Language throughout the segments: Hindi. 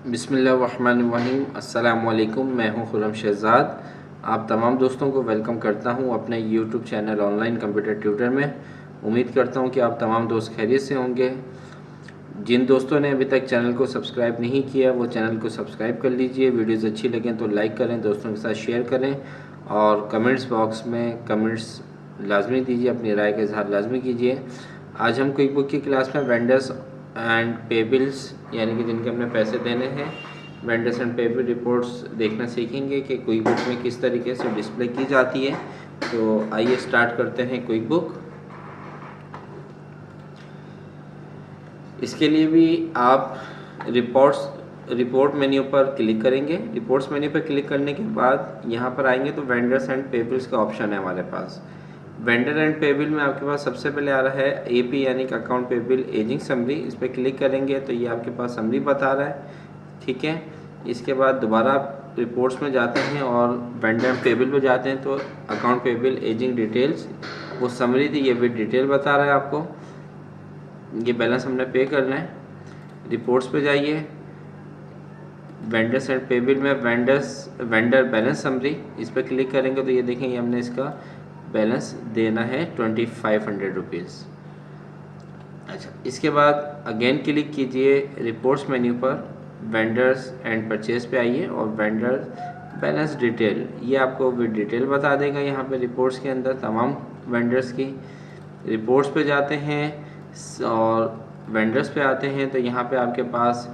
बिस्मिल्लाहिर्रहमानिर्रहीम। अस्सलामुअलैकुम। मैं हूं खुर्रम शहज़ाद। आप तमाम दोस्तों को वेलकम करता हूं अपने YouTube channel online computer tutor में। उम्मीद करता हूं कि आप तमाम दोस्त खैरियत से होंगे। जिन दोस्तों ने अभी तक चैनल को सब्सक्राइब नहीं किया वो चैनल को सब्सक्राइब कर लीजिए। वीडियोज़ अच्छी लगें तो लाइक करें, दोस्तों के साथ शेयर करें और कमेंट्स बॉक्स में कमेंट्स लाजमी दीजिए, अपनी राय का इजहार लाजमी कीजिए। आज हम क्विक बुक की क्लास में वेंडर्स एंड पेबल्स यानी कि जिनके हमने पैसे देने हैं, वेंडर्स एंड पेबल रिपोर्ट्स देखना सीखेंगे कि क्विक बुक में किस तरीके से डिस्प्ले की जाती है। तो आइए स्टार्ट करते हैं क्विक बुक। इसके लिए भी आप रिपोर्ट मेन्यू पर क्लिक करेंगे। रिपोर्ट्स मेन्यू पर क्लिक करने के बाद यहाँ पर आएंगे तो वेंडर्स एंड पेबल्स का ऑप्शन है हमारे पास। वेंडर एंड पेबल में आपके पास सबसे पहले आ रहा है एपी यानी कि अकाउंट पेबल एजिंग समरी। इस पर क्लिक करेंगे तो ये आपके पास समरी बता रहा है, ठीक है। इसके बाद दोबारा आप रिपोर्ट्स में जाते हैं और वेंडर एंड पेबल पे जाते हैं तो अकाउंट पेबल एजिंग डिटेल्स, वो समरी थी, ये भी डिटेल बता रहा है आपको। ये बैलेंस हमने पे करना है। रिपोर्ट्स पे जाइए, वेंडर्स एंड पेबल में वेंडर बैलेंस समरी, इस पर क्लिक करेंगे तो ये देखेंगे हमने इसका बैलेंस देना है 2500 रुपीज़। अच्छा, इसके बाद अगेन क्लिक कीजिए रिपोर्ट्स मेन्यू पर, वेंडर्स एंड परचेज पे आइए और वेंडर बैलेंस डिटेल, ये आपको भी डिटेल बता देगा यहाँ पे रिपोर्ट्स के अंदर तमाम वेंडर्स की। रिपोर्ट्स पे जाते हैं और वेंडर्स पे आते हैं तो यहाँ पे आपके पास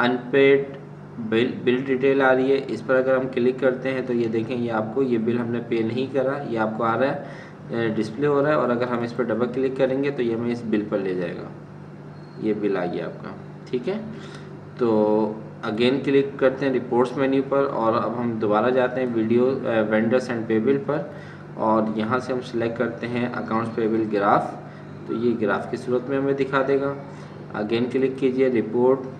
अनपेड बिल डिटेल आ रही है। इस पर अगर हम क्लिक करते हैं तो ये देखें, ये आपको ये बिल हमने पे नहीं करा, ये आपको आ रहा है, डिस्प्ले हो रहा है। और अगर हम इस पर डबल क्लिक करेंगे तो ये हमें इस बिल पर ले जाएगा, ये बिल आ गया आपका, ठीक है। तो अगेन क्लिक करते हैं रिपोर्ट्स मेन्यू पर और अब हम दोबारा जाते हैं वेंडर्स एंड पेबल पर और यहाँ से हम सिलेक्ट करते हैं अकाउंट्स पेबल ग्राफ। तो ये ग्राफ की सूरत में हमें दिखा देगा। अगेन क्लिक कीजिए रिपोर्ट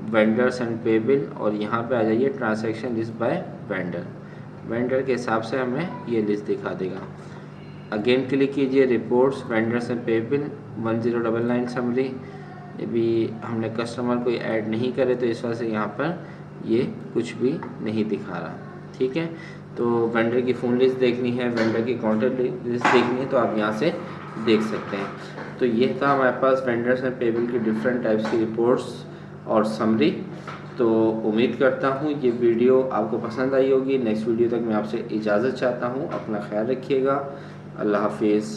वेंडर्स एंड पेबल और यहाँ पे आ जाइए ट्रांजैक्शन लिस्ट बाय वेंडर के हिसाब से हमें ये लिस्ट दिखा देगा। अगेन क्लिक कीजिए reports vendors and payable 1099 summary. ये भी हमने कस्टमर कोई ऐड नहीं करे तो इस वजह से यहाँ पर ये कुछ भी नहीं दिखा रहा, ठीक है। तो वेंडर की फुल लिस्ट देखनी है, वेंडर की कॉन्टैक्ट लिस्ट देखनी है तो आप यहाँ से देख सकते हैं। तो ये था हमारे पास वेंडर्स एंड पेबल की डिफरेंट टाइप्स की रिपोर्ट्स और समरी। तो उम्मीद करता हूँ ये वीडियो आपको पसंद आई होगी। नेक्स्ट वीडियो तक मैं आपसे इजाज़त चाहता हूँ। अपना ख्याल रखिएगा। अल्लाह हाफिज़।